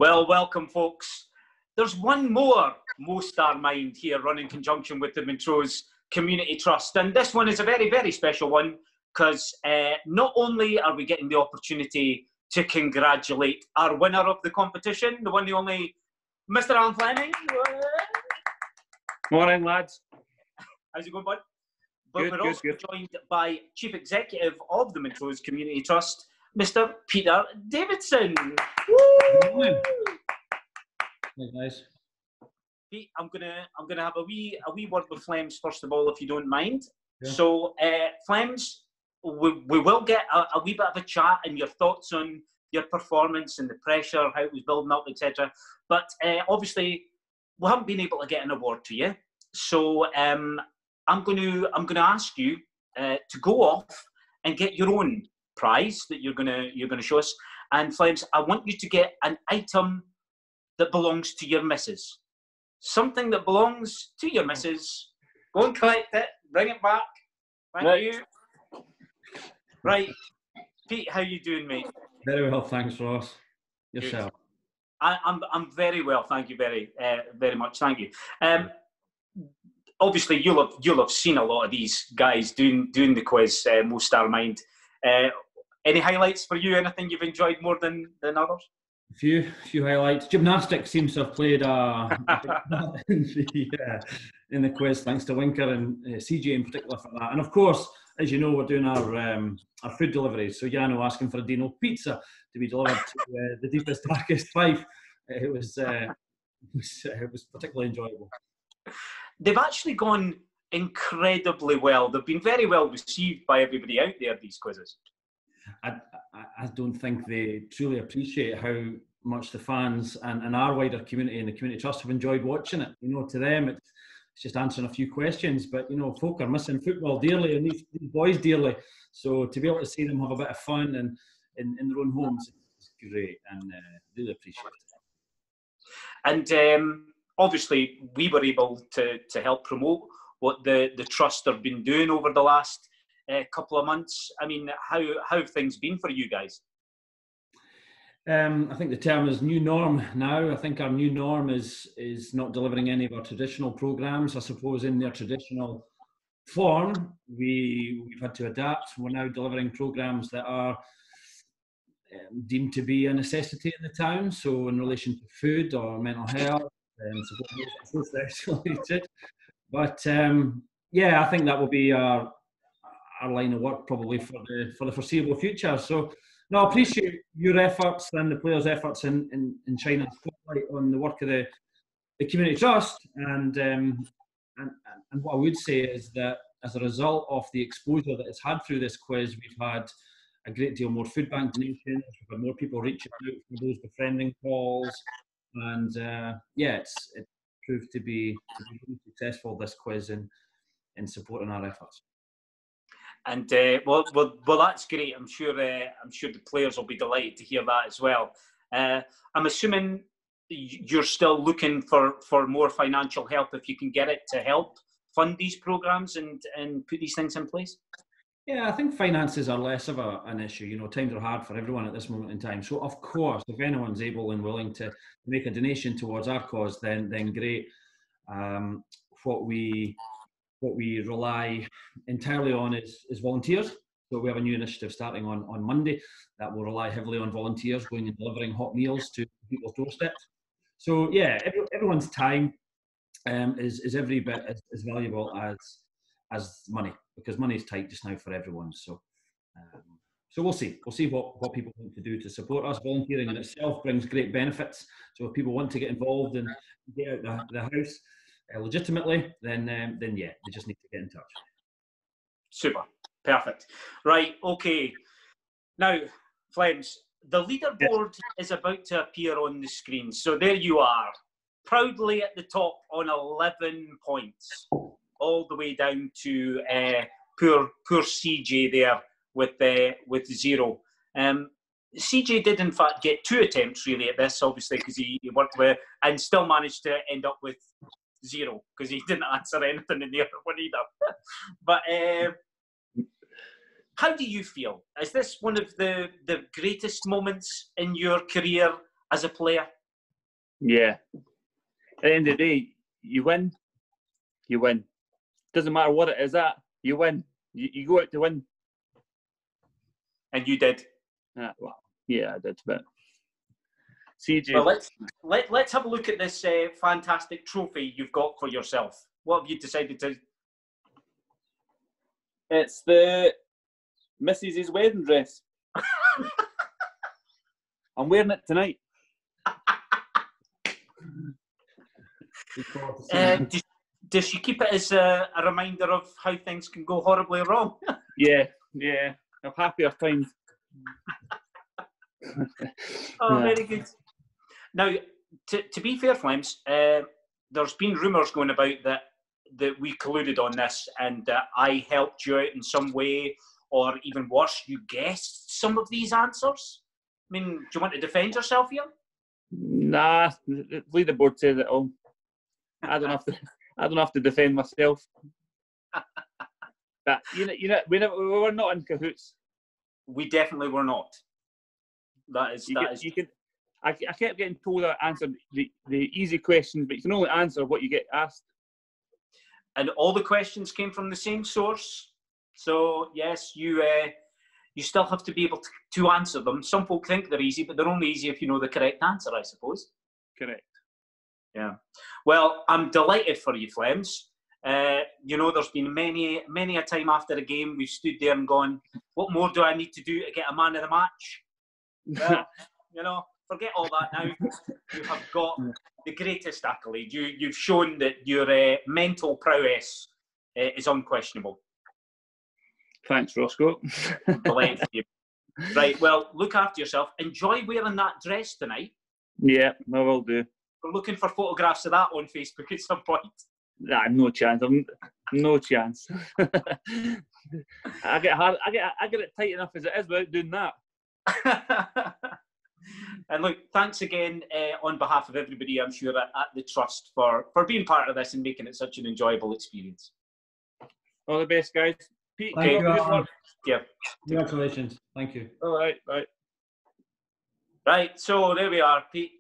Well, welcome, folks. There's one more Star Mind here run in conjunction with the Montrose Community Trust. And this one is a very, very special one because not only are we getting the opportunity to congratulate our winner of the competition, the one, the only, Mr. Alan Fleming. Morning, lads. How's it going, bud? But Good, we're good, also good. joined by Chief Executive of the Montrose Community Trust, Mr. Peter Davidson. Morning. Hey, guys. Pete, I'm gonna have a wee word with Flems first of all, if you don't mind. Yeah. So, Flems, we will get a wee bit of a chat and your thoughts on your performance and the pressure, how it was building up, etc. But obviously, we haven't been able to get an award to you. So, I'm gonna ask you to go off and get your own prize that you're gonna show us. And Flems, I want you to get an item that belongs to your missus. Something that belongs to your missus. Go and collect it. Bring it back. Thank you. Right, Pete, how you doing, mate? Very well, thanks, Ross. Yourself? I'm very well, thank you very much. Thank you. Obviously, you'll have seen a lot of these guys doing the quiz, Most Star Mind. Any highlights for you? Anything you've enjoyed more than others? A few highlights. Gymnastics seems to have played in the quiz, thanks to Winker and CJ in particular for that. And of course, as you know, we're doing our food deliveries. So Jano asking for a Dino pizza to be delivered to the deepest, darkest Fife. It was particularly enjoyable. They've actually gone incredibly well. They've been very well received by everybody out there, these quizzes. I don't think they truly appreciate how much the fans and our wider community and the community trust have enjoyed watching it. You know, to them, it's just answering a few questions, but you know, folk are missing football dearly and these boys dearly. So to be able to see them have a bit of fun and in their own homes is great, and really appreciate it. And obviously, we were able to help promote what the trust have been doing over the last couple of months. I mean, how have things been for you guys? I think the term is new norm now. I think our new norm is not delivering any of our traditional programmes. I suppose in their traditional form, we've had to adapt. We're now delivering programmes that are deemed to be a necessity in the town. So in relation to food or mental health, but yeah, I think that will be our line of work probably for the foreseeable future. So no, I appreciate your efforts and the players' efforts in shining a spotlight on the work of the community trust. And what I would say is that as a result of the exposure that it's had through this quiz, we've had a great deal more food bank donations. We've had more people reaching out for those befriending calls, and yeah, it proved to be really successful, this quiz, in supporting our efforts. And well, that's great. I'm sure the players will be delighted to hear that as well. I'm assuming you're still looking for more financial help if you can get it to help fund these programs and put these things in place. Yeah, I think finances are less of an issue. You know, times are hard for everyone at this moment in time. So, of course, if anyone's able and willing to make a donation towards our cause, then great. What we rely entirely on is volunteers. So we have a new initiative starting on Monday that will rely heavily on volunteers going and delivering hot meals to people's doorsteps. So yeah, everyone's time is every bit as valuable as money, because money is tight just now for everyone. So we'll see what people want to do to support us. Volunteering in itself brings great benefits. So if people want to get involved and get out the house legitimately, then yeah, they just need to get in touch. Super, perfect. Right, okay. Now, Flems, the leaderboard is about to appear on the screen. So there you are, proudly at the top on 11 points, all the way down to poor CJ there with 0. CJ did in fact get 2 attempts really at this, obviously, because he worked with and still managed to end up with 0 because he didn't answer anything in the other one either. But how do you feel? Is this one of the greatest moments in your career as a player? Yeah. At the end of the day, you win. You win. Doesn't matter what it is at. You win. You go out to win. And you did. Well, yeah, I did. But CJ. Well, let's have a look at this fantastic trophy you've got for yourself. What have you decided to? It's the Mrs.'s wedding dress. I'm wearing it tonight. Does she keep it as a reminder of how things can go horribly wrong? Yeah. I've happier times. Oh, very good. Now, to be fair, Flems, there's been rumours going about that we colluded on this and that I helped you out in some way, or even worse, you guessed some of these answers. I mean, do you want to defend yourself here? Nah, the leaderboard says it all. I don't have to defend myself. But we were not in cahoots. We definitely were not. I kept getting told I answered the easy questions, but you can only answer what you get asked. And all the questions came from the same source. So yes, you still have to be able to answer them. Some folk think they're easy, but they're only easy if you know the correct answer, I suppose. Correct. Yeah. Well, I'm delighted for you, Flems. There's been many a time after a game we've stood there and gone, what more do I need to do to get a man of the match? Well, forget all that now. You have got the greatest accolade. You've shown that your mental prowess is unquestionable. Thanks, Roscoe. Delighted for you. Right, well, look after yourself. Enjoy wearing that dress tonight. Yeah, I will do. We're looking for photographs of that on Facebook at some point. Nah, no chance. No chance. I get it tight enough as it is without doing that. And look, thanks again on behalf of everybody, I'm sure, at the Trust for being part of this and making it such an enjoyable experience. All the best, guys. Pete, Thank you. good luck. Yeah. Congratulations. Thank you. All right. Right, so there we are, Pete.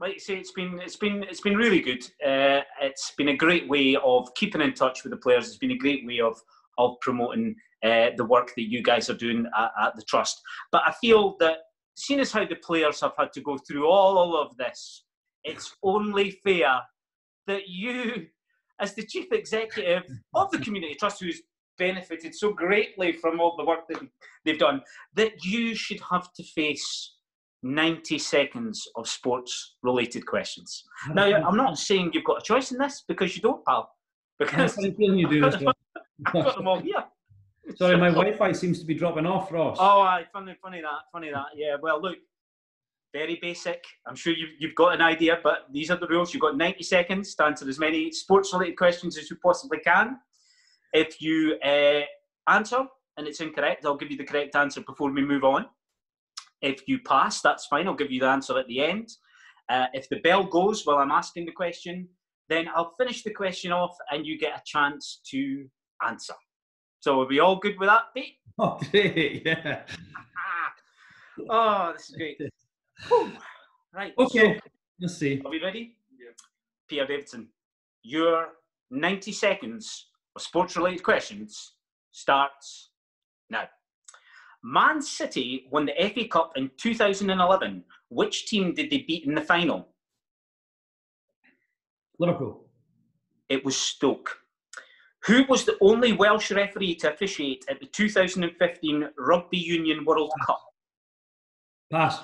Like you say, it's been really good. It's been a great way of keeping in touch with the players. It's been a great way of promoting the work that you guys are doing at the Trust. But I feel that, seeing as how the players have had to go through all of this, it's only fair that you, as the chief executive of the Community Trust, who's benefited so greatly from all the work that they've done, that you should have to face 90 seconds of sports-related questions. Now, I'm not saying you've got a choice in this, because you don't, pal. Because you do this. I've got them all here. Sorry, my Wi-Fi seems to be dropping off, Ross. Oh, aye, funny that. Yeah, well, look, very basic. I'm sure you've got an idea, but these are the rules. You've got 90 seconds to answer as many sports-related questions as you possibly can. If you answer and it's incorrect, I'll give you the correct answer before we move on. If you pass, that's fine. I'll give you the answer at the end. If the bell goes while I'm asking the question, then I'll finish the question off and you get a chance to answer. So are we all good with that, Pete? Oh, great, yeah. Oh, this is great. Right. Okay, so, let's see. Are we ready? Yeah. Peter Davidson, your 90 seconds of sports-related questions starts now. Man City won the FA Cup in 2011. Which team did they beat in the final? Liverpool. It was Stoke. Who was the only Welsh referee to officiate at the 2015 Rugby Union World Cup? Pass.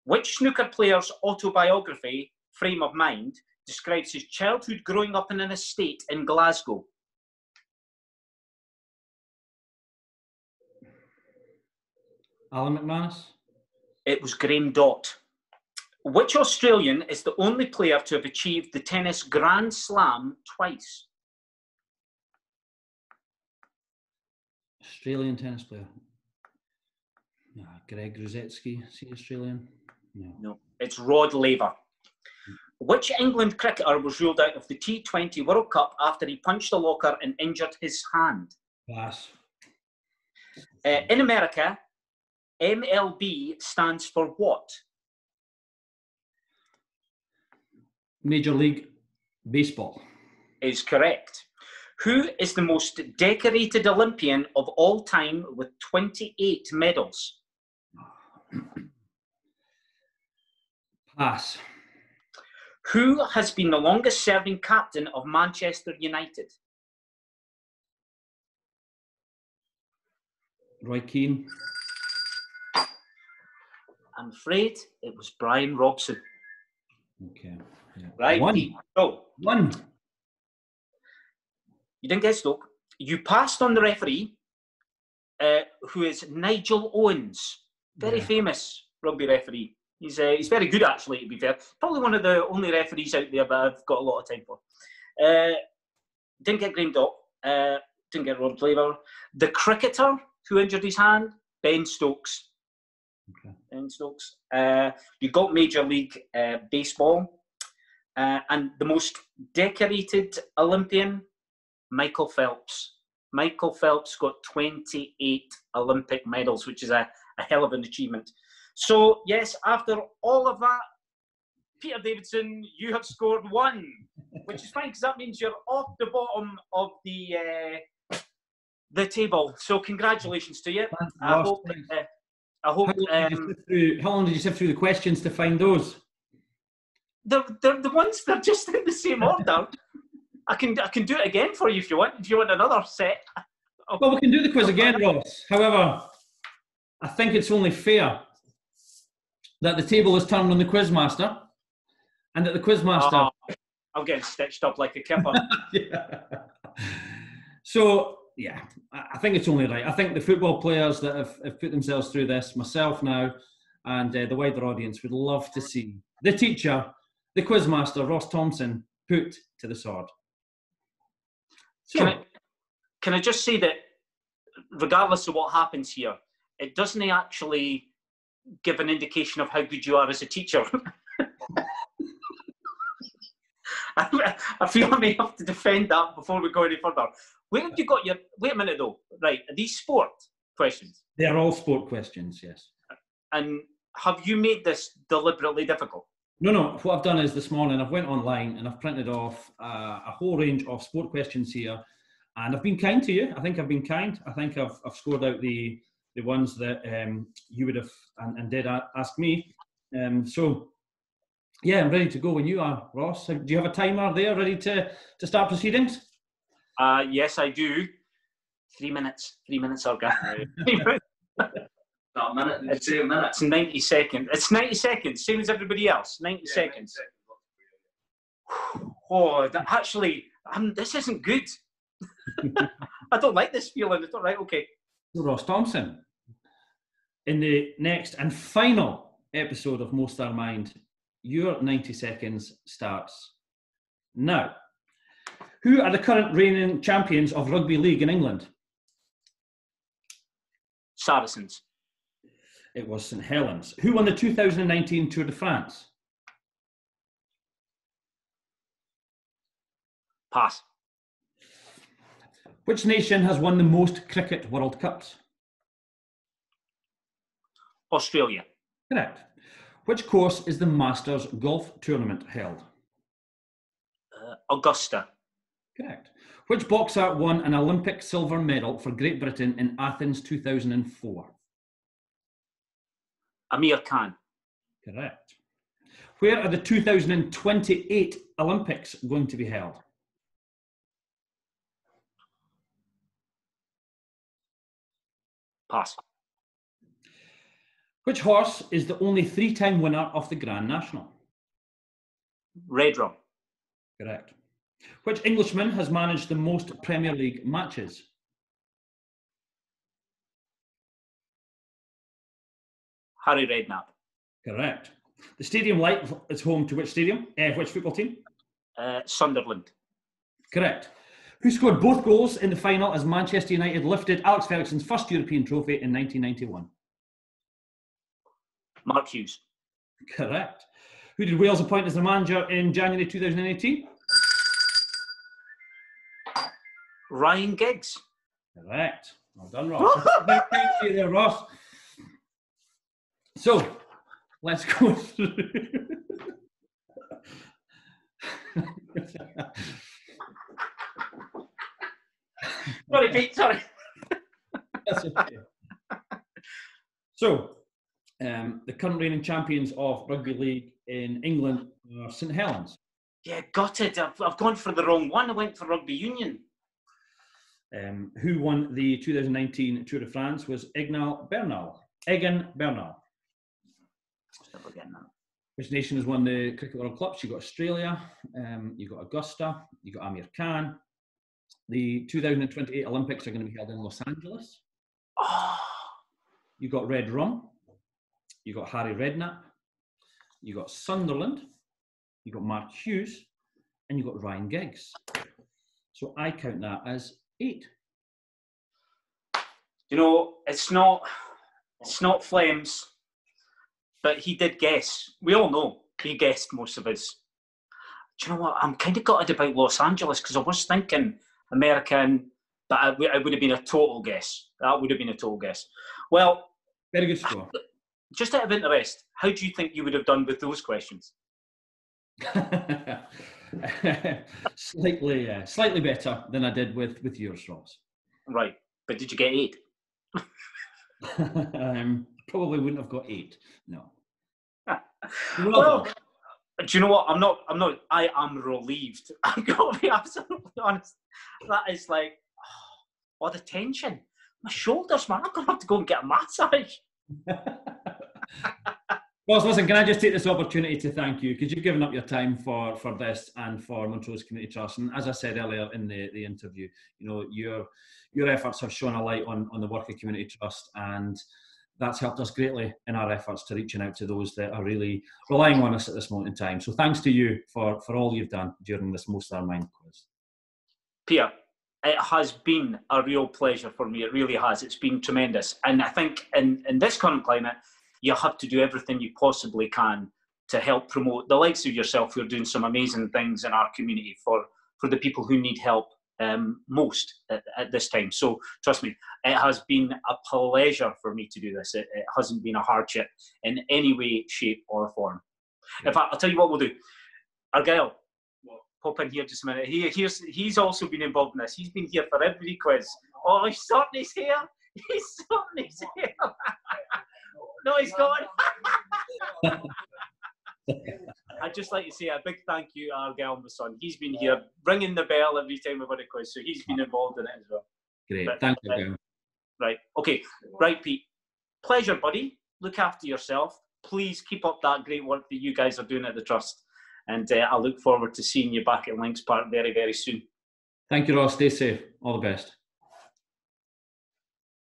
Which snooker player's autobiography, Frame of Mind, describes his childhood growing up in an estate in Glasgow? Alan McManus. It was Graham Dott. Which Australian is the only player to have achieved the tennis Grand Slam twice? Australian tennis player. Greg Rosetsky. Is he Australian? No. It's Rod Laver. Which England cricketer was ruled out of the T20 World Cup after he punched a locker and injured his hand? Pass. In America, MLB stands for what? Major League Baseball. Is correct. Who is the most decorated Olympian of all time with 28 medals? Pass. Who has been the longest serving captain of Manchester United? Roy Keane. I'm afraid it was Brian Robson. Okay. Yeah. Right, One. Pete. So, One. you didn't get Stoke. You passed on the referee, who is Nigel Owens. Very famous rugby referee. He's very good, actually, to be fair. Probably one of the only referees out there that I've got a lot of time for. Didn't get Graham Dock. Didn't get Rod Laver. The cricketer who injured his hand, Ben Stokes. Okay. Ben Stokes. You got Major League Baseball. And the most decorated Olympian, Michael Phelps. Michael Phelps got 28 Olympic medals, which is a hell of an achievement. So, yes, after all of that, Peter Davidson, you have scored 1, which is fine because that means you're off the bottom of the table. So, congratulations to you. I hope. How long did you sift through the questions to find those? They're the ones that are just in the same order. I can do it again for you if you want. If you want another set. Well, we can do the quiz again, Ross. However, I think it's only fair that the table is turned on the quizmaster, and that the quizmaster. I'm getting stitched up like a kipper. Yeah. So, yeah, I think it's only right. I think the football players that have put themselves through this, myself now, and the wider audience would love to see the teacher, the quizmaster, Ross Thompson, put to the sword. So, can I just say that regardless of what happens here, it doesn't actually give an indication of how good you are as a teacher. I feel I may have to defend that before we go any further. Where have you got your... Wait a minute, though. Right, are these sport questions? They are all sport questions, yes. And have you made this deliberately difficult? No. What I've done is this morning I've went online and I've printed off a whole range of sport questions here, and I've been kind to you. I think I've been kind. I think I've scored out the ones that you would have and did ask me. So, yeah, I'm ready to go when you are, Ross. Do you have a timer there ready to start proceedings? Yes, I do. 3 minutes. 3 minutes, Olga. Not a minute, did you say a minute? It's 90 seconds. It's 90 seconds, same as everybody else. 90 seconds. 90 seconds. Oh, actually, this isn't good. I don't like this feeling. It's all right, okay. So, Ross Thompson, in the next and final episode of Most Our Mind, your 90 seconds starts now. Who are the current reigning champions of rugby league in England? Saracens. It was St Helens. Who won the 2019 Tour de France? Pass. Which nation has won the most cricket World Cups? Australia. Correct. Which course is the Masters golf tournament held? Augusta. Correct. Which boxer won an Olympic silver medal for Great Britain in Athens 2004? Amir Khan. Correct. Where are the 2028 Olympics going to be held? Pass. Which horse is the only 3-time winner of the Grand National? Red Rum. Correct. Which Englishman has managed the most Premier League matches? Harry Redknapp. Correct. The Stadium Light is home to which stadium? Which football team? Sunderland. Correct. Who scored both goals in the final as Manchester United lifted Alex Ferguson's first European trophy in 1991? Mark Hughes. Correct. Who did Wales appoint as the manager in January 2018? Ryan Giggs. Correct. Well done, Ross. Thank you there, Ross. So, let's go through. Sorry, Pete, sorry. That's okay. So, the current reigning champions of rugby league in England are St Helens. Yeah, got it. I've gone for the wrong one. I went for rugby union. Who won the 2019 Tour de France was Egan Bernal. Still again now. Which nation has won the Cricket World Cup? You've got Australia, you've got Augusta, you've got Amir Khan. The 2028 Olympics are going to be held in Los Angeles. Oh. You've got Red Rum, you've got Harry Redknapp, you've got Sunderland, you've got Mark Hughes, and you've got Ryan Giggs. So I count that as 8. You know, it's not Flames, but he did guess. We all know he guessed most of his. Do you know what? I'm kind of gutted about Los Angeles because I was thinking American, but it would have been a total guess. That would have been a total guess. Well, very good score. Just out of interest, how do you think you would have done with those questions? Slightly better than I did with yours, Ross. Right, but did you get 8? Probably wouldn't have got 8. No. Well, do you know what? I am relieved. I've got to be absolutely honest. That is like, all the tension. My shoulders, man. I'm going to have to go and get a massage. Ross, listen, can I just take this opportunity to thank you because you've given up your time for this and for Montrose Community Trust. And as I said earlier in the interview, you know, your efforts have shone a light on the work of Community Trust, and that's helped us greatly in our efforts to reaching out to those that are really relying on us at this moment in time. So thanks to you for all you've done during this Most of Our Mind quiz. Peter, it has been a real pleasure for me. It really has. It's been tremendous. And I think in this current climate, you have to do everything you possibly can to help promote the likes of yourself who are doing some amazing things in our community for the people who need help most at this time. So trust me, it has been a pleasure for me to do this. It hasn't been a hardship in any way, shape or form. In fact, I'll tell you what we'll do. Argyle, pop in here just a minute. He's also been involved in this. He's been here for every quiz. Oh, he's sorting his hair. He's sorting his hair. No, he's gone. I'd just like to say a big thank you to Argyle, my son. He's been here ringing the bell every time we've had a quiz, so he's been involved in it as well. Great, thank you. Right, okay. Right, Pete. Pleasure, buddy. Look after yourself. Please keep up that great work that you guys are doing at the Trust. And I look forward to seeing you back at Lynx Park very, very soon. Thank you, Ross. Stay safe. All the best.